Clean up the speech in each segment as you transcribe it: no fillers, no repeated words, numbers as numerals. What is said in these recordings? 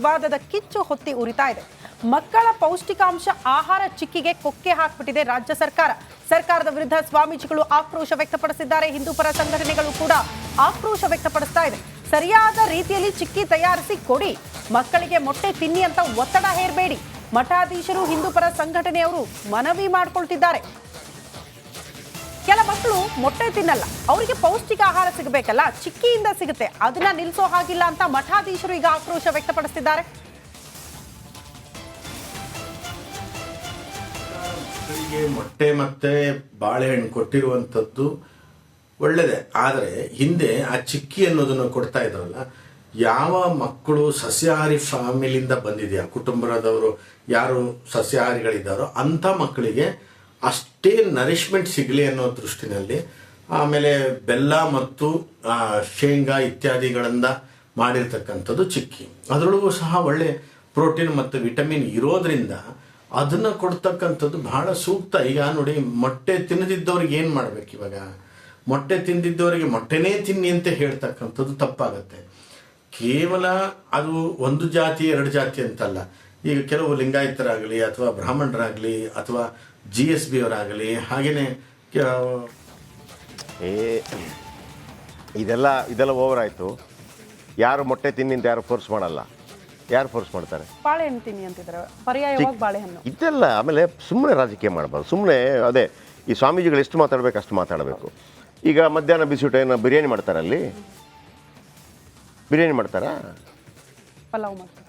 ವಿವಾದದ ಕಿಚ್ಚು ಹೊತ್ತಿ ಉರಿತಾ ಇದೆ. ಮಕ್ಕಳ ಪೌಷ್ಟಿಕಾಂಶ ಆಹಾರ ಚಿಕ್ಕಿಗೆ ಕೊಕ್ಕೆ ಹಾಕ್ಬಿಟ್ಟಿದೆ ರಾಜ್ಯ ಸರ್ಕಾರ. ಸರ್ಕಾರದ ವಿರುದ್ಧ ಸ್ವಾಮೀಜಿಗಳು ಆಕ್ರೋಶ ವ್ಯಕ್ತಪಡಿಸಿದ್ದಾರೆ. ಹಿಂದೂ ಪರ ಸಂಘಟನೆಗಳು ಕೂಡ ಆಕ್ರೋಶ ವ್ಯಕ್ತಪಡಿಸ್ತಾ ಇದೆ. ಸರಿಯಾದ ರೀತಿಯಲ್ಲಿ ಚಿಕ್ಕಿ ತಯಾರಿಸಿ ಕೊಡಿ, ಮಕ್ಕಳಿಗೆ ಮೊಟ್ಟೆ ತಿನ್ನಿ ಅಂತ ಒತ್ತಡ ಹೇರಬೇಡಿ. ಮಠಾಧೀಶರು ಹಿಂದೂ ಪರ ಸಂಘಟನೆಯವರು ಮನವಿ ಮಾಡ್ಕೊಳ್ತಿದ್ದಾರೆ. ಕೆಲ ಮಕ್ಕಳು ಮೊಟ್ಟೆ ತಿನ್ನಲ್ಲ, ಅವರಿಗೆ ಪೌಷ್ಟಿಕ ಆಹಾರ ಸಿಗಬೇಕಲ್ಲ, ಚಿಕ್ಕಿಯಿಂದ ಸಿಗುತ್ತೆ, ಅದನ್ನ ನಿಲ್ಲಿಸೋ ಹಾಗಿಲ್ಲ ಅಂತ ಮಠಾಧೀಶರು ಈಗ ಆಕ್ರೋಶ ವ್ಯಕ್ತಪಡಿಸ್ತಿದ್ದಾರೆ. ಮೊಟ್ಟೆ ಮತ್ತೆ ಬಾಳೆಹಣ್ಣು ಕೊಟ್ಟಿರುವಂಥದ್ದು ಒಳ್ಳೆಯದೇ, ಆದರೆ ಹಿಂದೆ ಆ ಚಿಕ್ಕಿ ಅನ್ನೋದನ್ನು ಕೊಡ್ತಾ ಇದ್ರಲ್ಲ, ಯಾವ ಮಕ್ಕಳು ಸಸ್ಯಾಹಾರಿ ಫ್ಯಾಮಿಲಿಯಿಂದ ಬಂದಿದೆಯಾ, ಕುಟುಂಬದವರು ಯಾರು ಸಸ್ಯಾಹಾರಿಗಳಿದ್ದಾರೋ ಅಂಥ ಮಕ್ಕಳಿಗೆ ಅಷ್ಟೇ ನರಿಶ್ಮೆಂಟ್ ಸಿಗಲಿ ಅನ್ನೋ ದೃಷ್ಟಿನಲ್ಲಿ ಆಮೇಲೆ ಬೆಲ್ಲ ಮತ್ತು ಶೇಂಗಾ ಇತ್ಯಾದಿಗಳಿಂದ ಮಾಡಿರ್ತಕ್ಕಂಥದ್ದು ಚಿಕ್ಕಿ. ಅದರೊಳಗೂ ಸಹ ಒಳ್ಳೆ ಪ್ರೋಟೀನ್ ಮತ್ತು ವಿಟಮಿನ್ ಇರೋದ್ರಿಂದ ಅದನ್ನು ಕೊಡ್ತಕ್ಕಂಥದ್ದು ಬಹಳ ಸೂಕ್ತ. ಈಗ ನೋಡಿ, ಮೊಟ್ಟೆ ತಿನ್ನದಿದ್ದವ್ರಿಗೆ ಏನು ಮಾಡ್ಬೇಕು? ಇವಾಗ ಮೊಟ್ಟೆ ತಿಂದಿದ್ದವರಿಗೆ ಮೊಟ್ಟೆನೇ ತಿನ್ನಿ ಅಂತ ಹೇಳ್ತಕ್ಕಂಥದ್ದು ತಪ್ಪಾಗತ್ತೆ. ಕೇವಲ ಅದು ಒಂದು ಜಾತಿ ಎರಡು ಜಾತಿ ಅಂತಲ್ಲ. ಈಗ ಕೆಲವು ಲಿಂಗಾಯತರಾಗಲಿ ಅಥವಾ ಬ್ರಾಹ್ಮಣರಾಗಲಿ ಅಥವಾ GSB ಅವರಾಗಲಿ, ಹಾಗೆಯೇ ಇದೆಲ್ಲ ಓವರ್ ಆಯಿತು. ಯಾರು ಮೊಟ್ಟೆ ತಿನ್ನಿ ಅಂತ ಯಾರು ಫೋರ್ಸ್ ಮಾಡಲ್ಲ. ಯಾರು ಫೋರ್ಸ್ ಮಾಡ್ತಾರೆ? ಬಾಳೆಹಣ್ಣು ತಿನ್ನಿ ಅಂತಿದ್ದಾರೆ, ಪರ್ಯಾಯವಾಗಿ ಬಾಳೆಹಣ್ಣು. ಇದೆಲ್ಲ ಆಮೇಲೆ ಸುಮ್ಮನೆ ರಾಜಕೀಯ ಮಾಡಬಾರ್ದು. ಸುಮ್ಮನೆ ಅದೇ ಈ ಸ್ವಾಮೀಜಿಗಳು ಎಷ್ಟು ಮಾತಾಡಬೇಕು ಅಷ್ಟು ಮಾತಾಡಬೇಕು. ಈಗ ಮಧ್ಯಾಹ್ನ ಬಿಸಿಯೂಟ ಏನೋ ಬಿರಿಯಾನಿ ಮಾಡ್ತಾರೆ, ಅಲ್ಲಿ ಬಿರಿಯಾನಿ ಮಾಡ್ತಾರಾ? ಪಲಾವ್ ಮಾಡ್ತಾರೆ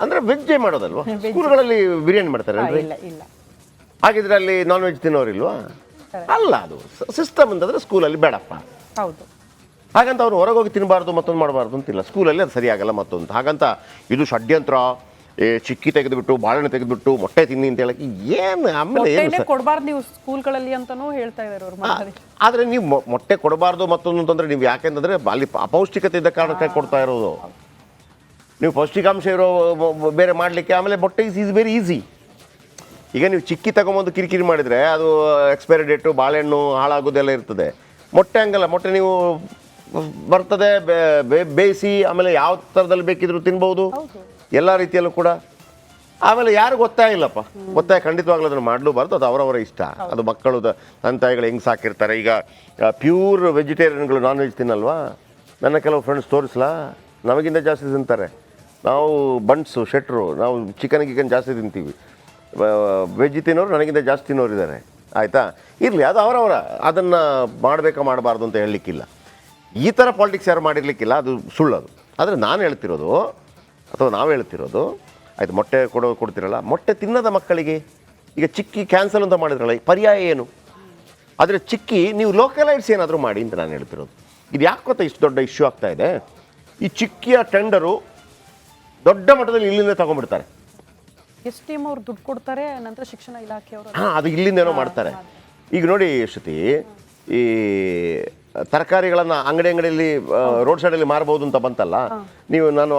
ಅಂದರೆ ವೆಜ್ಜೇ ಮಾಡೋದಲ್ವಾ? ಸ್ಕೂಲ್ಗಳಲ್ಲಿ ಬಿರಿಯಾನಿ ಮಾಡ್ತಾರೆ ಅಲ್ರಿ? ಹಾಗಿದ್ರೆ ಅಲ್ಲಿ ನಾನ್ ವೆಜ್ ತಿನ್ನೋರಿಲ್ವಾ? ಅಲ್ಲ, ಅದು ಸಿಸ್ಟಮ್ ಅಂತಂದರೆ ಸ್ಕೂಲಲ್ಲಿ ಬೇಡಪ್ಪ. ಹೌದು. ಹಾಗಂತ ಅವ್ರು ಹೊರಗೆ ಹೋಗಿ ತಿನ್ನಬಾರ್ದು ಮತ್ತೊಂದು ಮಾಡಬಾರ್ದು ಅಂತಿಲ್ಲ. ಸ್ಕೂಲಲ್ಲಿ ಅದು ಸರಿಯಾಗಲ್ಲ ಮತ್ತೊಂದು. ಹಾಗಂತ ಇದು ಷಡ್ಯಂತ್ರ, ಚಿಕ್ಕಿ ತೆಗೆದುಬಿಟ್ಟು ಬಾಳೆಹಣ್ಣು ತೆಗೆದುಬಿಟ್ಟು ಮೊಟ್ಟೆ ತಿನ್ನಿ ಅಂತ ಹೇಳಕ್ಕೆ ಏನು? ಆಮೇಲೆ ಏನು ಕೊಡಬಾರ್ದು ನೀವು ಸ್ಕೂಲ್ಗಳಲ್ಲಿ ಅಂತಾನೂ ಹೇಳ್ತಾ ಇದ್ದಾರೆ ಅವರು. ಆದರೆ ನೀವು ಮೊಟ್ಟೆ ಕೊಡಬಾರ್ದು ಮತ್ತೊಂದು ಅಂತಂದರೆ ನೀವು ಯಾಕೆಂತಂದರೆ ಅಲ್ಲಿ ಅಪೌಷ್ಟಿಕತೆ ಇದ್ದ ಕಾರಣಕ್ಕೆ ಕೊಡ್ತಾ ಇರೋದು. ನೀವು ಪೌಷ್ಟಿಕಾಂಶ ಇರೋ ಬೇರೆ ಮಾಡಲಿಕ್ಕೆ ಆಮೇಲೆ ಮೊಟ್ಟೆ ಈಸ್ ವೆರಿ ಈಸಿ. ಈಗ ನೀವು ಚಿಕ್ಕಿ ತಗೊಂಬಂದು ಕಿರಿಕಿರಿ ಮಾಡಿದರೆ ಅದು ಎಕ್ಸ್ಪೈರಿ ಡೇಟು ಬಾಳೆಹಣ್ಣು ಹಾಳಾಗೋದೆಲ್ಲ ಇರ್ತದೆ. ಮೊಟ್ಟೆ ಹಂಗಲ್ಲ, ಮೊಟ್ಟೆ ನೀವು ಬರ್ತದೆ ಬೇಯಿಸಿ ಆಮೇಲೆ ಯಾವ ಥರದಲ್ಲಿ ಬೇಕಿದ್ರು ತಿನ್ಬೋದು, ಎಲ್ಲ ರೀತಿಯಲ್ಲೂ ಕೂಡ. ಆಮೇಲೆ ಯಾರಿಗೂ ಒತ್ತಾಯ ಇಲ್ಲಪ್ಪ, ಒತ್ತಾಯ ಖಂಡಿತವಾಗ್ಲೂ ಅದನ್ನು ಮಾಡಲೂಬಾರ್ದು. ಅದು ಅವರವರ ಇಷ್ಟ. ಅದು ಮಕ್ಕಳು ತಂದೆ ತಾಯಿಗಳು ಹೆಂಗೆ ಸಾಕಿರ್ತಾರೆ. ಈಗ ಪ್ಯೂರ್ ವೆಜಿಟೇರಿಯನ್ಗಳು ನಾನ್ ವೆಜ್ ತಿನ್ನಲ್ವಾ? ನನ್ನ ಕೆಲವು ಫ್ರೆಂಡ್ಸ್ ತೋರಿಸ್ಲಾ, ನಮಗಿಂತ ಜಾಸ್ತಿ ತಿಂತಾರೆ. ನಾವು ಬಂಟ್ಸು ಶೆಟ್ರು, ನಾವು ಚಿಕನ್ ಜಾಸ್ತಿ ತಿಂತೀವಿ. ವೆಜ್ ತಿನ್ನೋರು ನನಗಿಂತ ಜಾಸ್ತಿ ತಿನ್ನೋರಿದ್ದಾರೆ. ಆಯಿತಾ? ಇರಲಿ, ಅದು ಅವರವರ. ಅದನ್ನು ಮಾಡಬೇಕಾ ಮಾಡಬಾರ್ದು ಅಂತ ಹೇಳಲಿಕ್ಕಿಲ್ಲ. ಈ ಥರ ಪಾಲಿಟಿಕ್ಸ್ ಯಾರು ಮಾಡಿರಲಿಕ್ಕಿಲ್ಲ, ಅದು ಸುಳ್ಳದು. ಆದರೆ ನಾನು ಹೇಳ್ತಿರೋದು ಅಥವಾ ನಾವು ಹೇಳ್ತಿರೋದು, ಆಯಿತು ಮೊಟ್ಟೆ ಕೊಡ್ತಿರಲ್ಲ, ಮೊಟ್ಟೆ ತಿನ್ನದ ಮಕ್ಕಳಿಗೆ ಈಗ ಚಿಕ್ಕಿ ಕ್ಯಾನ್ಸಲ್ ಅಂತ ಮಾಡಿದ್ರಲ್ಲ, ಪರ್ಯಾಯ ಏನು? ಆದರೆ ಚಿಕ್ಕಿ ನೀವು ಲೋಕಲೈಟ್ಸ್ ಏನಾದರೂ ಮಾಡಿ ಅಂತ ನಾನು ಹೇಳ್ತಿರೋದು. ಇದು ಯಾಕೆ ಗೊತ್ತಾ ಇಷ್ಟು ದೊಡ್ಡ ಇಶ್ಯೂ ಆಗ್ತಾ ಇದೆ? ಈ ಚಿಕ್ಕಿಯ ಟೆಂಡರು ದೊಡ್ಡ ಮಟ್ಟದಲ್ಲಿ ಇಲ್ಲಿಂದ ತಗೊಂಡ್ಬಿಡ್ತಾರೆ. STM ಅವ್ರು ದುಡ್ಡು ಕೊಡ್ತಾರೆ, ನಂತರ ಶಿಕ್ಷಣ ಇಲಾಖೆಯವರು ಅದು ಇಲ್ಲಿಂದೇನೋ ಮಾಡ್ತಾರೆ. ಈಗ ನೋಡಿ ಶ್ರುತಿ, ಈ ತರಕಾರಿಗಳನ್ನು ಅಂಗಡಿಯಲ್ಲಿ ರೋಡ್ ಸೈಡಲ್ಲಿ ಮಾರ್ಬೋದು ಅಂತ ಬಂತಲ್ಲ, ನಾನು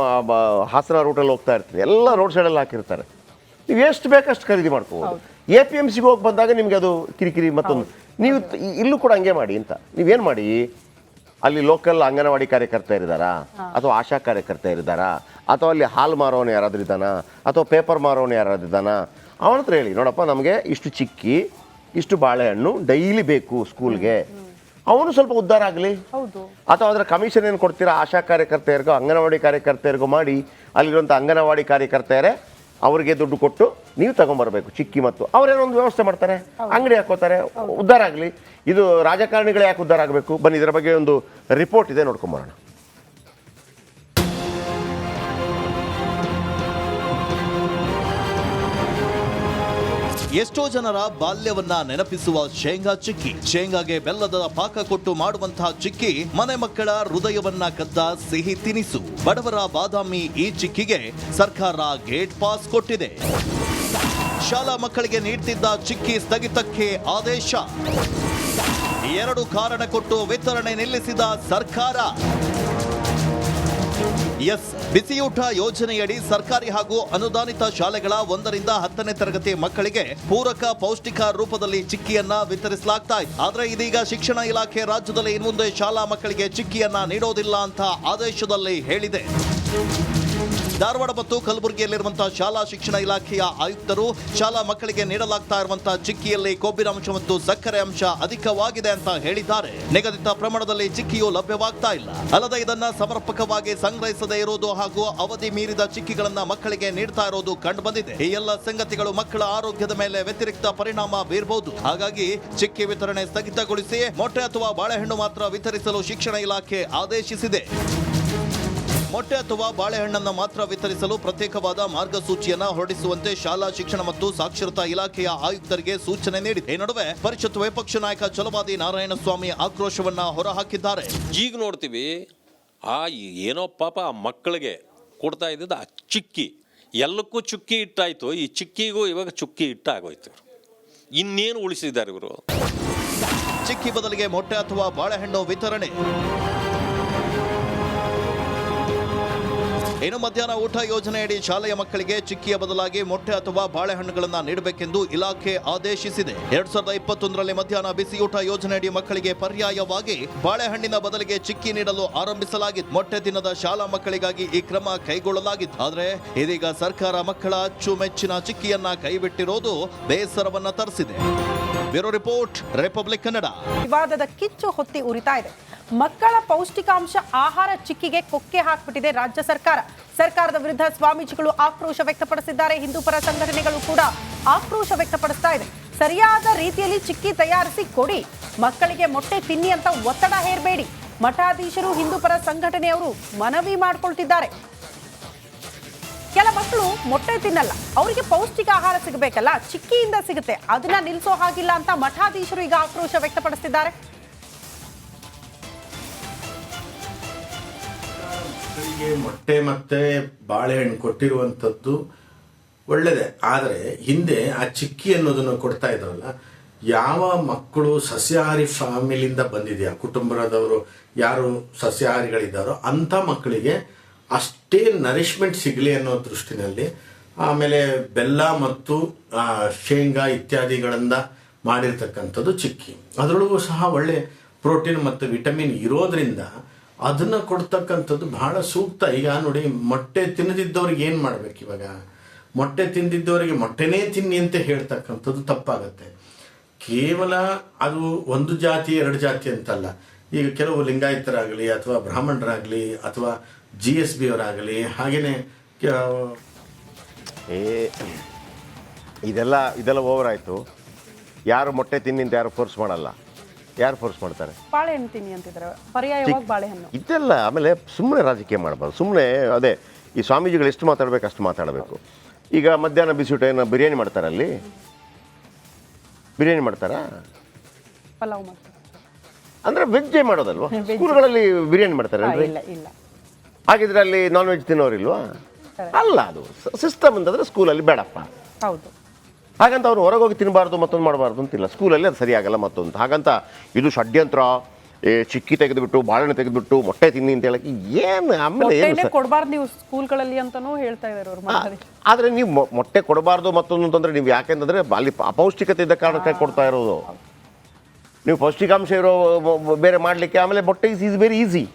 ಹಾಸನ ರೂಟಲ್ಲಿ ಹೋಗ್ತಾ ಇರ್ತೀನಿ, ಎಲ್ಲ ರೋಡ್ ಸೈಡಲ್ಲಿ ಹಾಕಿರ್ತಾರೆ. ನೀವು ಎಷ್ಟು ಬೇಕಷ್ಟು ಖರೀದಿ ಮಾಡ್ಕೋಬೋದು. APMCಗೆ ಹೋಗಿ ಬಂದಾಗ ನಿಮಗೆ ಅದು ಕಿರಿಕಿರಿ ಮತ್ತೊಂದು. ನೀವು ಇಲ್ಲೂ ಕೂಡ ಹಂಗೆ ಮಾಡಿ ಅಂತ. ನೀವೇನು ಮಾಡಿ, ಅಲ್ಲಿ ಲೋಕಲ್ ಅಂಗನವಾಡಿ ಕಾರ್ಯಕರ್ತ ಇದ್ದಾರಾ, ಅಥವಾ ಆಶಾ ಕಾರ್ಯಕರ್ತ ಇದ್ದಾರಾ, ಅಥವಾ ಅಲ್ಲಿ ಹಾಲು ಮಾರೋನು ಯಾರಾದ್ರೂ ಇದ್ದಾನಾ, ಅಥವಾ ಪೇಪರ್ ಮಾರೋನು ಯಾರಾದ್ರೂ ಇದ್ದಾನಾ, ಅವನ ಹತ್ರ ಹೇಳಿ, ನೋಡಪ್ಪ ನಮಗೆ ಇಷ್ಟು ಚಿಕ್ಕಿ ಇಷ್ಟು ಬಾಳೆಹಣ್ಣು ಡೈಲಿ ಬೇಕು ಸ್ಕೂಲ್ಗೆ. ಅವನು ಸ್ವಲ್ಪ ಉದ್ಧಾರ ಆಗಲಿ. ಅಥವಾ ಅದರ ಕಮಿಷನ್ ಏನು ಕೊಡ್ತೀರಾ ಆಶಾ ಕಾರ್ಯಕರ್ತೆಯರಿಗೋ ಅಂಗನವಾಡಿ ಕಾರ್ಯಕರ್ತೆಯರಿಗೋ ಮಾಡಿ, ಅಲ್ಲಿರುವಂಥ ಅಂಗನವಾಡಿ ಕಾರ್ಯಕರ್ತೆಯರೇ ಅವರಿಗೆ ದುಡ್ಡು ಕೊಟ್ಟು ನೀವು ತಗೊಂಬರ್ಬೇಕು ಚಿಕ್ಕಿ. ಮತ್ತು ಅವರೇನೋ ಒಂದು ವ್ಯವಸ್ಥೆ ಮಾಡ್ತಾರೆ, ಅಂಗಡಿ ಹಾಕೋತಾರೆ, ಉದ್ಧಾರ ಆಗಲಿ. ಇದು ರಾಜಕಾರಣಿಗಳೇ ಯಾಕೆ ಉದ್ಧಾರ ಆಗಬೇಕು? ಬನ್ನಿ, ಇದರ ಬಗ್ಗೆ ಒಂದು ರಿಪೋರ್ಟ್ ಇದೆ, ನೋಡ್ಕೊಂಬರೋಣ. ಎಷ್ಟೋ ಜನರ ಬಾಲ್ಯವನ್ನ ನೆನಪಿಸುವ ಶೇಂಗಾ ಚಿಕ್ಕಿ, ಶೇಂಗಾಗೆ ಬೆಲ್ಲದ ಪಾಕ ಕೊಟ್ಟು ಮಾಡುವಂತಹ ಚಿಕ್ಕಿ ಮನೆ ಮಕ್ಕಳ ಹೃದಯವನ್ನ ಕದ್ದ ಸಿಹಿ ತಿನಿಸು. ಬಡವರ ಬಾದಾಮಿ ಈ ಚಿಕ್ಕಿಗೆ ಸರ್ಕಾರ ಗೇಟ್ ಪಾಸ್ ಕೊಟ್ಟಿದೆ. ಶಾಲಾ ಮಕ್ಕಳಿಗೆ ನೀಡ್ತಿದ್ದ ಚಿಕ್ಕಿ ಸ್ಥಗಿತಕ್ಕೆ ಆದೇಶ. 2 ಕಾರಣ ಕೊಟ್ಟು ವಿತರಣೆ ನಿಲ್ಲಿಸಿದ ಸರ್ಕಾರ. ಬಿಸಿಯೂಟ ಯೋಜನೆಯಡಿ ಸರ್ಕಾರಿ ಹಾಗೂ ಅನುದಾನಿತ ಶಾಲೆಗಳ 1ರಿಂದ 10ನೇ ತರಗತಿ ಮಕ್ಕಳಿಗೆ ಪೂರಕ ಪೌಷ್ಟಿಕ ರೂಪದಲ್ಲಿ ಚಿಕ್ಕಿಯನ್ನ ವಿತರಿಸಲಾಗ್ತಾ ಇದೆ. ಆದ್ರೆ ಇದೀಗ ಶಿಕ್ಷಣ ಇಲಾಖೆ ರಾಜ್ಯದಲ್ಲಿ ಇನ್ಮುಂದೆ ಶಾಲಾ ಮಕ್ಕಳಿಗೆ ಚಿಕ್ಕಿಯನ್ನ ನೀಡೋದಿಲ್ಲ ಅಂತ ಆದೇಶದಲ್ಲಿ ಹೇಳಿದೆ. ಧಾರವಾಡ ಮತ್ತು ಕಲಬುರಗಿಯಲ್ಲಿರುವಂತಹ ಶಾಲಾ ಶಿಕ್ಷಣ ಇಲಾಖೆಯ ಆಯುಕ್ತರು ಶಾಲಾ ಮಕ್ಕಳಿಗೆ ನೀಡಲಾಗ್ತಾ ಇರುವಂತಹ ಚಿಕ್ಕಿಯಲ್ಲಿ ಕೊಬ್ಬಿನಾಂಶ ಮತ್ತು ಸಕ್ಕರೆ ಅಂಶ ಅಧಿಕವಾಗಿದೆ ಅಂತ ಹೇಳಿದ್ದಾರೆ. ನಿಗದಿತ ಪ್ರಮಾಣದಲ್ಲಿ ಚಿಕ್ಕಿಯು ಲಭ್ಯವಾಗ್ತಾ ಇಲ್ಲ. ಅಲ್ಲದೆ ಇದನ್ನ ಸಮರ್ಪಕವಾಗಿ ಸಂಗ್ರಹಿಸದೇ ಇರುವುದು ಹಾಗೂ ಅವಧಿ ಮೀರಿದ ಚಿಕ್ಕಿಗಳನ್ನ ಮಕ್ಕಳಿಗೆ ನೀಡ್ತಾ ಇರೋದು ಕಂಡು ಬಂದಿದೆ. ಈ ಎಲ್ಲ ಸಂಗತಿಗಳು ಮಕ್ಕಳ ಆರೋಗ್ಯದ ಮೇಲೆ ವ್ಯತಿರಿಕ್ತ ಪರಿಣಾಮ ಬೀರಬಹುದು. ಹಾಗಾಗಿ ಚಿಕ್ಕಿ ವಿತರಣೆ ಸ್ಥಗಿತಗೊಳಿಸಿ ಮೊಟ್ಟೆ ಅಥವಾ ಬಾಳೆಹಣ್ಣು ಮಾತ್ರ ವಿತರಿಸಲು ಶಿಕ್ಷಣ ಇಲಾಖೆ ಆದೇಶಿಸಿದೆ. ಮೊಟ್ಟೆ ಅಥವಾ ಬಾಳೆಹಣ್ಣನ್ನು ಮಾತ್ರ ವಿತರಿಸಲು ಪ್ರತ್ಯೇಕವಾದ ಮಾರ್ಗಸೂಚಿಯನ್ನ ಹೊರಡಿಸುವಂತೆ ಶಾಲಾ ಶಿಕ್ಷಣ ಮತ್ತು ಸಾಕ್ಷರತಾ ಇಲಾಖೆಯ ಆಯುಕ್ತರಿಗೆ ಸೂಚನೆ ನೀಡಿದೆ. ಈ ನಡುವೆ ಪರಿಷತ್ ವಿಪಕ್ಷ ನಾಯಕ ಛಲವಾದಿ ನಾರಾಯಣಸ್ವಾಮಿ ಆಕ್ರೋಶವನ್ನ ಹೊರಹಾಕಿದ್ದಾರೆ. ಈಗ ನೋಡ್ತೀವಿ ಏನೋ ಪಾಪ ಆ ಮಕ್ಕಳಿಗೆ ಕೊಡ್ತಾ ಇದ್ದಿದ್ದು ಆ ಚಿಕ್ಕಿ ಎಲ್ಲಕ್ಕೂ ಚುಕ್ಕಿ ಇಟ್ಟಾಯ್ತು. ಈ ಚಿಕ್ಕಿಗೂ ಇವಾಗ ಚುಕ್ಕಿ ಇಟ್ಟಾಗೋಯ್ತು. ಇನ್ನೇನು ಉಳಿಸಿದ್ದಾರೆ ಇವರು? ಚಿಕ್ಕಿ ಬದಲಿಗೆ ಮೊಟ್ಟೆ ಅಥವಾ ಬಾಳೆಹಣ್ಣು ವಿತರಣೆ. ಇನ್ನು ಮಧ್ಯಾಹ್ನ ಊಟ ಯೋಜನೆಯಡಿ ಶಾಲೆಯ ಮಕ್ಕಳಿಗೆ ಚಿಕ್ಕಿಯ ಬದಲಾಗಿ ಮೊಟ್ಟೆ ಅಥವಾ ಬಾಳೆಹಣ್ಣುಗಳನ್ನು ನೀಡಬೇಕೆಂದು ಇಲಾಖೆ ಆದೇಶಿಸಿದೆ. 2021ರಲ್ಲಿ ಮಧ್ಯಾಹ್ನ ಬಿಸಿಯೂಟ ಯೋಜನೆಯಡಿ ಮಕ್ಕಳಿಗೆ ಪರ್ಯಾಯವಾಗಿ ಬಾಳೆಹಣ್ಣಿನ ಬದಲಿಗೆ ಚಿಕ್ಕಿ ನೀಡಲು ಆರಂಭಿಸಲಾಗಿತ್ತು. ಮೊಟ್ಟೆ ತಿನ್ನದ ಶಾಲಾ ಮಕ್ಕಳಿಗಾಗಿ ಈ ಕ್ರಮ ಕೈಗೊಳ್ಳಲಾಗಿತ್ತು. ಆದರೆ ಇದೀಗ ಸರ್ಕಾರ ಮಕ್ಕಳ ಅಚ್ಚುಮೆಚ್ಚಿನ ಚಿಕ್ಕಿಯನ್ನ ಕೈಬಿಟ್ಟಿರೋದು ಬೇಸರವನ್ನ ತರಿಸಿದೆ. Bureau report, republic Kannada. ವಿವಾದದ ಕಿಚ್ಚು ಹೊತ್ತಿ ಉರಿತಾ ಇದೆ. ಮಕ್ಕಳ ಪೌಷ್ಟಿಕಾಂಶ ಆಹಾರ ಚಿಕ್ಕಿಗೆ ಕೊಕ್ಕೆ ಹಾಕ್ಬಿಟ್ಟಿದೆ ರಾಜ್ಯ ಸರ್ಕಾರ. ಸರ್ಕಾರದ ವಿರುದ್ಧ ಸ್ವಾಮೀಜಿಗಳು ಆಕ್ರೋಶ ವ್ಯಕ್ತಪಡಿಸಿದ್ದಾರೆ. ಹಿಂದೂ ಪರ ಸಂಘಟನೆಗಳು ಕೂಡ ಆಕ್ರೋಶ ವ್ಯಕ್ತಪಡಿಸ್ತಾ ಇದೆ. ಸರಿಯಾದ ರೀತಿಯಲ್ಲಿ ಚಿಕ್ಕಿ ತಯಾರಿಸಿ ಕೊಡಿ, ಮಕ್ಕಳಿಗೆ ಮೊಟ್ಟೆ ತಿನ್ನಿ ಅಂತ ಒತ್ತಡ ಹೇರಬೇಡಿ. ಮಠಾಧೀಶರು, ಹಿಂದೂ ಪರ ಸಂಘಟನೆಯವರು ಮನವಿ ಮಾಡ್ಕೊಳ್ತಿದ್ದಾರೆ. ಕೆಲ ಮಕ್ಕಳು ಮೊಟ್ಟೆ ತಿನ್ನಲ್ಲ, ಅವರಿಗೆ ಪೌಷ್ಟಿಕ ಆಹಾರ ಸಿಗಬೇಕಲ್ಲ, ಚಿಕ್ಕಿಯಿಂದ ಸಿಗುತ್ತೆ, ಅದನ್ನ ನಿಲ್ಲಿಸೋ ಹಾಗಿಲ್ಲ ಅಂತ ಮಠಾಧೀಶರು ಈಗ ಆಕ್ರೋಶ ವ್ಯಕ್ತಪಡಿಸಿದ್ದಾರೆ. ಮಕ್ಕಳಿಗೆ ಮೊಟ್ಟೆ ಮತ್ತೆ ಬಾಳೆಹಣ್ಣು ಕೊಟ್ಟಿರುವಂಥದ್ದು ಒಳ್ಳೆಯದೇ. ಆದರೆ ಹಿಂದೆ ಆ ಚಿಕ್ಕಿ ಅನ್ನೋದನ್ನು ಕೊಡ್ತಾ ಇದ್ರಲ್ಲ, ಯಾವ ಮಕ್ಕಳು ಸಸ್ಯಾಹಾರಿ ಫ್ಯಾಮಿಲಿಯಿಂದ ಬಂದಿದೆಯಾ, ಕುಟುಂಬದವರು ಯಾರು ಸಸ್ಯಾಹಾರಿಗಳಿದ್ದಾರೋ ಅಂಥ ಮಕ್ಕಳಿಗೆ ಅಷ್ಟೇ ನರಿಶ್ಮೆಂಟ್ ಸಿಗಲಿ ಅನ್ನೋ ದೃಷ್ಟಿನಲ್ಲಿ ಆಮೇಲೆ ಬೆಲ್ಲ ಮತ್ತು ಶೇಂಗಾ ಇತ್ಯಾದಿಗಳಿಂದ ಮಾಡಿರ್ತಕ್ಕಂಥದ್ದು ಚಿಕ್ಕಿ. ಅದರೊಳಗೂ ಸಹ ಒಳ್ಳೆ ಪ್ರೋಟೀನ್ ಮತ್ತು ವಿಟಮಿನ್ ಇರೋದ್ರಿಂದ ಅದನ್ನು ಕೊಡ್ತಕ್ಕಂಥದ್ದು ಬಹಳ ಸೂಕ್ತ. ಈಗ ನೋಡಿ, ಮೊಟ್ಟೆ ತಿನ್ನದಿದ್ದವ್ರಿಗೆ ಏನು ಮಾಡ್ಬೇಕು? ಇವಾಗ ಮೊಟ್ಟೆ ತಿಂದಿದ್ದವರಿಗೆ ಮೊಟ್ಟೆನೇ ತಿನ್ನಿ ಅಂತ ಹೇಳ್ತಕ್ಕಂಥದ್ದು ತಪ್ಪಾಗತ್ತೆ. ಕೇವಲ ಅದು ಒಂದು ಜಾತಿ ಎರಡು ಜಾತಿ ಅಂತಲ್ಲ. ಈಗ ಕೆಲವು ಲಿಂಗಾಯತರಾಗಲಿ ಅಥವಾ ಬ್ರಾಹ್ಮಣರಾಗಲಿ ಅಥವಾ GSB ಅವರಾಗಲಿ, ಹಾಗೆಯೇ ಇದೆಲ್ಲ ಓವರ್ ಆಯಿತು. ಯಾರು ಮೊಟ್ಟೆ ತಿನ್ನಿ ಅಂತ ಯಾರು ಫೋರ್ಸ್ ಮಾಡಲ್ಲ. ಯಾರು ಫೋರ್ಸ್ ಮಾಡ್ತಾರೆ? ಬಾಳೆಹಣ್ಣು ತಿನ್ನಿ ಅಂತಿದ್ದಾರೆ, ಪರ್ಯಾಯವಾಗಿ ಬಾಳೆಹಣ್ಣು. ಇದೆಲ್ಲ ಆಮೇಲೆ ಸುಮ್ಮನೆ ರಾಜಕೀಯ ಮಾಡಬಾರ್ದು. ಸುಮ್ಮನೆ ಅದೇ ಈ ಸ್ವಾಮೀಜಿಗಳು ಎಷ್ಟು ಮಾತಾಡಬೇಕು ಅಷ್ಟು ಮಾತಾಡಬೇಕು. ಈಗ ಮಧ್ಯಾಹ್ನ ಬಿಸಿಯೂಟ ಏನೋ ಬಿರಿಯಾನಿ ಮಾಡ್ತಾರೆ, ಅಲ್ಲಿ ಬಿರಿಯಾನಿ ಮಾಡ್ತಾರಾ? ಪಲಾವ್ ಮಾಡ್ತಾರೆ ಅಂದರೆ ವೆಜ್ಜೇ ಮಾಡೋದಲ್ವಾ? ಸ್ಕೂಲ್ಗಳಲ್ಲಿ ಬಿರಿಯಾನಿ ಮಾಡ್ತಾರೆ ಅಲ್ರಿ? ಇಲ್ಲ ಇಲ್ಲ. ಹಾಗಿದ್ರೆ ಅಲ್ಲಿ ನಾನ್ ವೆಜ್ ತಿನ್ನೋರಿಲ್ವಾ? ಅಲ್ಲ, ಅದು ಸಿಸ್ಟಮ್ ಅಂತಂದರೆ ಸ್ಕೂಲಲ್ಲಿ ಬೇಡಪ್ಪ. ಹೌದು. ಹಾಗಂತ ಅವ್ರು ಹೊರಗೆ ಹೋಗಿ ತಿನ್ನಬಾರ್ದು ಮತ್ತೊಂದು ಮಾಡಬಾರ್ದು ಅಂತಿಲ್ಲ. ಸ್ಕೂಲಲ್ಲಿ ಅದು ಸರಿಯಾಗಲ್ಲ ಮತ್ತೊಂದು. ಹಾಗಂತ ಇದು ಷಡ್ಯಂತ್ರ, ಚಿಕ್ಕಿ ತೆಗೆದುಬಿಟ್ಟು ಬಾಳೆಹಣ್ಣು ತೆಗೆದುಬಿಟ್ಟು ಮೊಟ್ಟೆ ತಿನ್ನಿ ಅಂತ ಹೇಳಕ್ಕೆ ಏನು? ಆಮೇಲೆ ಏನು ಕೊಡಬಾರ್ದು ನೀವು ಸ್ಕೂಲ್ಗಳಲ್ಲಿ ಅಂತಾನೂ ಹೇಳ್ತಾ ಇದ್ದಾರೆ ಅವರು. ಆದರೆ ನೀವು ಮೊಟ್ಟೆ ಕೊಡಬಾರ್ದು ಮತ್ತೊಂದು ಅಂತಂದರೆ ನೀವು ಯಾಕೆಂತಂದರೆ ಅಲ್ಲಿ ಅಪೌಷ್ಟಿಕತೆ ಇದ್ದ ಕಾರಣಕ್ಕೆ ಕೊಡ್ತಾ ಇರೋದು. ನೀವು ಪೌಷ್ಟಿಕಾಂಶ ಇರೋ ಬೇರೆ ಮಾಡಲಿಕ್ಕೆ ಆಮೇಲೆ ಮೊಟ್ಟೆ ಈಸ್ ವೆರಿ ಈಸಿ.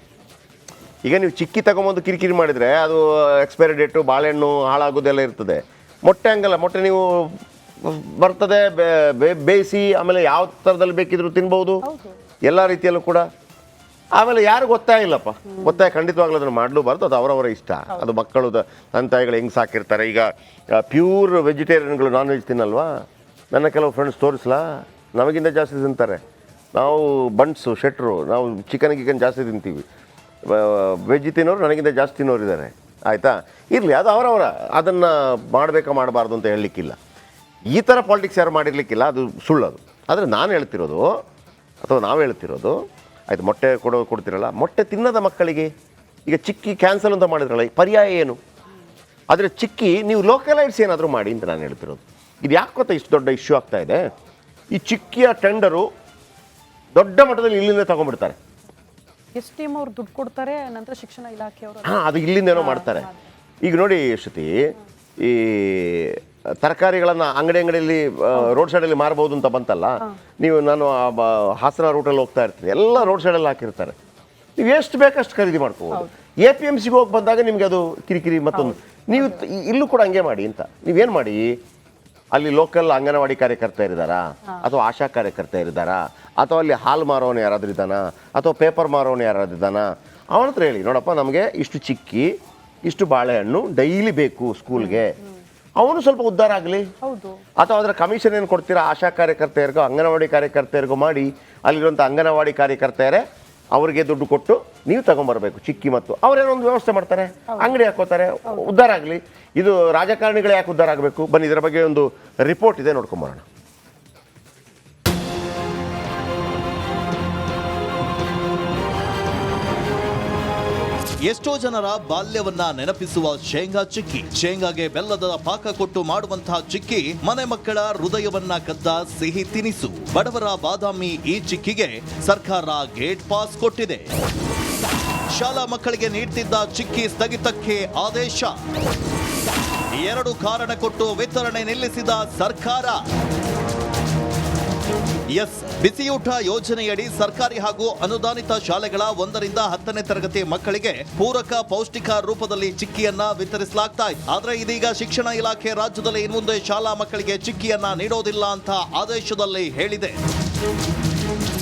ಈಗ ನೀವು ಚಿಕ್ಕಿ ತಗೊಂಬಂದು ಕಿರಿಕಿರಿ ಮಾಡಿದರೆ ಅದು ಎಕ್ಸ್ಪೈರಿ ಡೇಟು, ಬಾಳೆಹಣ್ಣು ಹಾಳಾಗೋದೆಲ್ಲ ಇರ್ತದೆ. ಮೊಟ್ಟೆ ಹಂಗಲ್ಲ. ಮೊಟ್ಟೆ ನೀವು ಬರ್ತದೆ, ಬೇಯಿಸಿ ಆಮೇಲೆ ಯಾವ ಥರದಲ್ಲಿ ಬೇಕಿದ್ರು ತಿನ್ಬೋದು, ಎಲ್ಲ ರೀತಿಯಲ್ಲೂ ಕೂಡ. ಆಮೇಲೆ ಯಾರಿಗೂ ಒತ್ತಾಯ ಇಲ್ಲಪ್ಪ. ಒತ್ತಾಯ ಖಂಡಿತವಾಗ್ಲೂ ಅದನ್ನು ಮಾಡಲೂಬಾರ್ದು. ಅದು ಅವರವರ ಇಷ್ಟ. ಅದು ಮಕ್ಕಳು ತಂದೆ ತಾಯಿಗಳು ಹೆಂಗೆ ಸಾಕಿರ್ತಾರೆ. ಈಗ ಪ್ಯೂರ್ ವೆಜಿಟೇರಿಯನ್ಗಳು ನಾನ್ ವೆಜ್ ತಿನ್ನಲ್ವಾ? ನನ್ನ ಕೆಲವು ಫ್ರೆಂಡ್ಸ್ ತೋರಿಸ್ಲಾ, ನಮಗಿಂತ ಜಾಸ್ತಿ ತಿಂತಾರೆ. ನಾವು ಬಂಟ್ಸು, ಶೆಟ್ರು, ನಾವು ಚಿಕನ್ ಜಾಸ್ತಿ ತಿಂತೀವಿ. ವೆಜ್ ತಿನ್ನೋರು ನನಗಿಂತ ಜಾಸ್ತಿ ತಿನ್ನೋರಿದ್ದಾರೆ. ಆಯಿತಾ? ಇರಲಿ, ಅದು ಅವರವರ. ಅದನ್ನು ಮಾಡಬೇಕಾ ಮಾಡಬಾರ್ದು ಅಂತ ಹೇಳಲಿಕ್ಕಿಲ್ಲ. ಈ ಥರ ಪಾಲಿಟಿಕ್ಸ್ ಯಾರು ಮಾಡಿರಲಿಕ್ಕಿಲ್ಲ, ಅದು ಸುಳ್ಳದು. ಆದರೆ ನಾನು ಹೇಳ್ತಿರೋದು, ಅಥವಾ ನಾವು ಹೇಳ್ತಿರೋದು, ಆಯಿತು ಮೊಟ್ಟೆ ಕೊಡ್ತಿರಲ್ಲ, ಮೊಟ್ಟೆ ತಿನ್ನದ ಮಕ್ಕಳಿಗೆ ಈಗ ಚಿಕ್ಕಿ ಕ್ಯಾನ್ಸಲ್ ಅಂತ ಮಾಡಿದ್ರಲ್ಲ, ಪರ್ಯಾಯ ಏನು? ಆದರೆ ಚಿಕ್ಕಿ ನೀವು ಲೋಕಲೈಟ್ಸ್ ಏನಾದರೂ ಮಾಡಿ ಅಂತ ನಾನು ಹೇಳ್ತಿರೋದು. ಇದು ಯಾಕೆ ಗೊತ್ತಾ ಇಷ್ಟು ದೊಡ್ಡ ಇಶ್ಯೂ ಆಗ್ತಾ ಇದೆ? ಈ ಚಿಕ್ಕಿಯ ಟೆಂಡರು ದೊಡ್ಡ ಮಟ್ಟದಲ್ಲಿ ಇಲ್ಲಿಂದ ತಗೊಂಡ್ಬಿಡ್ತಾರೆ. STM ಅವ್ರು ದುಡ್ಡು ಕೊಡ್ತಾರೆ, ನಂತರ ಶಿಕ್ಷಣ ಇಲಾಖೆಯವರು ಅದು ಇಲ್ಲಿಂದ ಏನೋ ಮಾಡ್ತಾರೆ. ಈಗ ನೋಡಿ ಶ್ರುತಿ, ಈ ತರಕಾರಿಗಳನ್ನು ಅಂಗಡಿಯಲ್ಲಿ ರೋಡ್ ಸೈಡಲ್ಲಿ ಮಾರ್ಬೋದು ಅಂತ ಬಂತಲ್ಲ, ನಾನು ಹಾಸನ ರೂಟಲ್ಲಿ ಹೋಗ್ತಾ ಇರ್ತೀನಿ, ಎಲ್ಲ ರೋಡ್ ಸೈಡಲ್ಲಿ ಹಾಕಿರ್ತಾರೆ. ನೀವು ಎಷ್ಟು ಬೇಕಷ್ಟು ಖರೀದಿ ಮಾಡ್ಕೋಬೋದು. APMCಗೆ ಹೋಗಿ ಬಂದಾಗ ನಿಮಗೆ ಅದು ಕಿರಿಕಿರಿ ಮತ್ತೊಂದು. ನೀವು ಇಲ್ಲೂ ಕೂಡ ಹಂಗೆ ಮಾಡಿ ಅಂತ. ನೀವೇನು ಮಾಡಿ, ಅಲ್ಲಿ ಲೋಕಲ್ ಅಂಗನವಾಡಿ ಕಾರ್ಯಕರ್ತ ಇದ್ದಾರಾ, ಅಥವಾ ಆಶಾ ಕಾರ್ಯಕರ್ತ ಇದ್ದಾರಾ, ಅಥವಾ ಅಲ್ಲಿ ಹಾಲು ಮಾರೋನು ಯಾರಾದ್ರೂ ಇದ್ದಾನ, ಅಥವಾ ಪೇಪರ್ ಮಾರೋನು ಯಾರಾದ್ರೂ ಇದ್ದಾನ, ಅವನ ಹತ್ರ ಹೇಳಿ, ನೋಡಪ್ಪ ನಮಗೆ ಇಷ್ಟು ಚಿಕ್ಕಿ ಇಷ್ಟು ಬಾಳೆಹಣ್ಣು ಡೈಲಿ ಬೇಕು ಸ್ಕೂಲ್ಗೆ, ಅವನು ಸ್ವಲ್ಪ ಉದ್ಧಾರ ಆಗಲಿ. ಅಥವಾ ಅದರ ಕಮಿಷನ್ ಏನು ಕೊಡ್ತೀರಾ ಆಶಾ ಕಾರ್ಯಕರ್ತೆಯರಿಗೋ ಅಂಗನವಾಡಿ ಕಾರ್ಯಕರ್ತೆಯರಿಗೋ ಮಾಡಿ, ಅಲ್ಲಿರುವಂಥ ಅಂಗನವಾಡಿ ಕಾರ್ಯಕರ್ತೆಯರೇ ಅವರಿಗೆ ದುಡ್ಡು ಕೊಟ್ಟು ನೀವು ತಗೊಂಬರ್ಬೇಕು ಚಿಕ್ಕಿ, ಮತ್ತು ಅವರೇನೋ ಒಂದು ವ್ಯವಸ್ಥೆ ಮಾಡ್ತಾರೆ, ಅಂಗಡಿ ಹಾಕೋತಾರೆ, ಉದ್ಧಾರ ಆಗಲಿ. ಇದು ರಾಜಕಾರಣಿಗಳು ಯಾಕೆ ಉದ್ಧಾರ ಆಗಬೇಕು? ಬನ್ನಿ, ಇದರ ಬಗ್ಗೆ ಒಂದು ರಿಪೋರ್ಟ್ ಇದೆ, ನೋಡ್ಕೊಂಬರೋಣ. ಎಷ್ಟೋ ಜನರ ಬಾಲ್ಯವನ್ನ ನೆನಪಿಸುವ ಶೇಂಗಾ ಚಿಕ್ಕಿ, ಶೇಂಗಾಗೆ ಬೆಲ್ಲದ ಪಾಕ ಕೊಟ್ಟು ಮಾಡುವಂತಹ ಚಿಕ್ಕಿ ಮನೆ ಮಕ್ಕಳ ಹೃದಯವನ್ನ ಕದ್ದ ಸಿಹಿ ತಿನಿಸು. ಬಡವರ ಬಾದಾಮಿ ಈ ಚಿಕ್ಕಿಗೆ ಸರ್ಕಾರ ಗೇಟ್ ಪಾಸ್ ಕೊಟ್ಟಿದೆ. ಶಾಲಾ ಮಕ್ಕಳಿಗೆ ನೀಡ್ತಿದ್ದ ಚಿಕ್ಕಿ ಸ್ಥಗಿತಕ್ಕೆ ಆದೇಶ. 2 ಕಾರಣ ಕೊಟ್ಟು ವಿತರಣೆ ನಿಲ್ಲಿಸಿದ ಸರ್ಕಾರ. ಬಿಸಿಯೂಟ ಯೋಜನೆಯಡಿ ಸರ್ಕಾರಿ ಹಾಗೂ ಅನುದಾನಿತ ಶಾಲೆಗಳ 1ರಿಂದ 10ನೇ ತರಗತಿ ಮಕ್ಕಳಿಗೆ ಪೂರಕ ಪೌಷ್ಟಿಕ ರೂಪದಲ್ಲಿ ಚಿಕ್ಕಿಯನ್ನ ವಿತರಿಸಲಾಗ್ತಾ ಇದೆ. ಆದ್ರೆ ಇದೀಗ ಶಿಕ್ಷಣ ಇಲಾಖೆ ರಾಜ್ಯದಲ್ಲಿ ಇನ್ಮುಂದೆ ಶಾಲಾ ಮಕ್ಕಳಿಗೆ ಚಿಕ್ಕಿಯನ್ನ ನೀಡೋದಿಲ್ಲ ಅಂತ ಆದೇಶದಲ್ಲಿ ಹೇಳಿದೆ.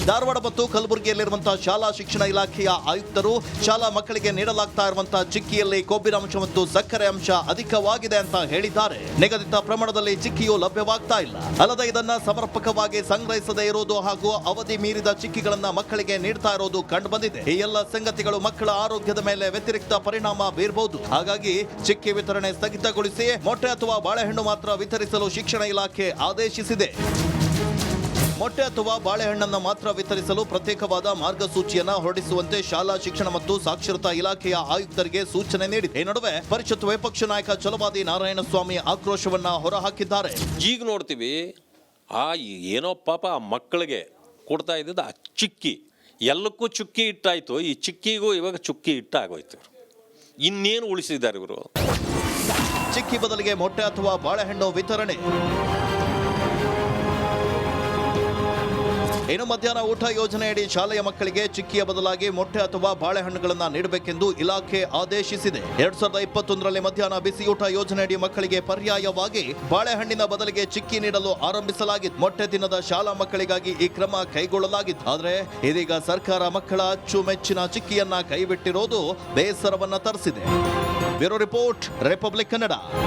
ಧಾರವಾಡ ಮತ್ತು ಕಲಬುರಗಿಯಲ್ಲಿರುವಂತಹ ಶಾಲಾ ಶಿಕ್ಷಣ ಇಲಾಖೆಯ ಆಯುಕ್ತರು ಶಾಲಾ ಮಕ್ಕಳಿಗೆ ನೀಡಲಾಗ್ತಾ ಇರುವಂತಹ ಚಿಕ್ಕಿಯಲ್ಲಿ ಕೊಬ್ಬಿನ ಅಂಶ ಮತ್ತು ಸಕ್ಕರೆ ಅಂಶ ಅಧಿಕವಾಗಿದೆ ಅಂತ ಹೇಳಿದ್ದಾರೆ. ನಿಗದಿತ ಪ್ರಮಾಣದಲ್ಲಿ ಚಿಕ್ಕಿಯು ಲಭ್ಯವಾಗ್ತಾ ಇಲ್ಲ. ಅಲ್ಲದೆ ಇದನ್ನ ಸಮರ್ಪಕವಾಗಿ ಸಂಗ್ರಹಿಸದೇ ಇರುವುದು ಹಾಗೂ ಅವಧಿ ಮೀರಿದ ಚಿಕ್ಕಿಗಳನ್ನ ಮಕ್ಕಳಿಗೆ ನೀಡ್ತಾ ಇರೋದು ಕಂಡು ಬಂದಿದೆ. ಈ ಎಲ್ಲ ಸಂಗತಿಗಳು ಮಕ್ಕಳ ಆರೋಗ್ಯದ ಮೇಲೆ ವ್ಯತಿರಿಕ್ತ ಪರಿಣಾಮ ಬೀರಬಹುದು. ಹಾಗಾಗಿ ಚಿಕ್ಕಿ ವಿತರಣೆ ಸ್ಥಗಿತಗೊಳಿಸಿ ಮೊಟ್ಟೆ ಅಥವಾ ಬಾಳೆಹಣ್ಣು ಮಾತ್ರ ವಿತರಿಸಲು ಶಿಕ್ಷಣ ಇಲಾಖೆ ಆದೇಶಿಸಿದೆ. ಮೊಟ್ಟೆ ಅಥವಾ ಬಾಳೆಹಣ್ಣನ್ನು ಮಾತ್ರ ವಿತರಿಸಲು ಪ್ರತ್ಯೇಕವಾದ ಮಾರ್ಗಸೂಚಿಯನ್ನ ಹೊರಡಿಸುವಂತೆ ಶಾಲಾ ಶಿಕ್ಷಣ ಮತ್ತು ಸಾಕ್ಷರತಾ ಇಲಾಖೆಯ ಆಯುಕ್ತರಿಗೆ ಸೂಚನೆ ನೀಡಿದೆ. ಈ ನಡುವೆ ಪರಿಷತ್ ವಿಪಕ್ಷ ನಾಯಕ ಛಲವಾದಿ ನಾರಾಯಣಸ್ವಾಮಿ ಆಕ್ರೋಶವನ್ನ ಹೊರಹಾಕಿದ್ದಾರೆ. ಈಗ ನೋಡ್ತೀವಿ, ಏನೋ ಪಾಪ ಆ ಮಕ್ಕಳಿಗೆ ಕೊಡ್ತಾ ಇದ್ದಿದ್ದು ಆ ಚಿಕ್ಕಿ, ಎಲ್ಲಕ್ಕೂ ಚುಕ್ಕಿ ಇಟ್ಟಾಯ್ತು, ಈ ಚಿಕ್ಕಿಗೂ ಇವಾಗ ಚುಕ್ಕಿ ಇಟ್ಟಾಗೋಯ್ತು. ಇನ್ನೇನು ಉಳಿಸಿದ್ದಾರೆ ಇವರು? ಚಿಕ್ಕಿ ಬದಲಿಗೆ ಮೊಟ್ಟೆ ಅಥವಾ ಬಾಳೆಹಣ್ಣು ವಿತರಣೆ. ಇನ್ನು ಮಧ್ಯಾಹ್ನ ಊಟ ಯೋಜನೆಯಡಿ ಶಾಲೆಯ ಮಕ್ಕಳಿಗೆ ಚಿಕ್ಕಿಯ ಬದಲಾಗಿ ಮೊಟ್ಟೆ ಅಥವಾ ಬಾಳೆಹಣ್ಣುಗಳನ್ನು ನೀಡಬೇಕೆಂದು ಇಲಾಖೆ ಆದೇಶಿಸಿದೆ. 2021ರಲ್ಲಿ ಮಧ್ಯಾಹ್ನ ಬಿಸಿಯೂಟ ಯೋಜನೆಯಡಿ ಮಕ್ಕಳಿಗೆ ಪರ್ಯಾಯವಾಗಿ ಬಾಳೆಹಣ್ಣಿನ ಬದಲಿಗೆ ಚಿಕ್ಕಿ ನೀಡಲು ಆರಂಭಿಸಲಾಗಿತ್ತು. ಮೊಟ್ಟೆ ದಿನದ ಶಾಲಾ ಮಕ್ಕಳಿಗಾಗಿ ಈ ಕ್ರಮ ಕೈಗೊಳ್ಳಲಾಗಿತ್ತು. ಆದರೆ ಇದೀಗ ಸರ್ಕಾರ ಮಕ್ಕಳ ಅಚ್ಚುಮೆಚ್ಚಿನ ಚಿಕ್ಕಿಯನ್ನ ಕೈಬಿಟ್ಟಿರೋದು ಬೇಸರವನ್ನ ತರಿಸಿದೆ. Bureau report, republic Kannada.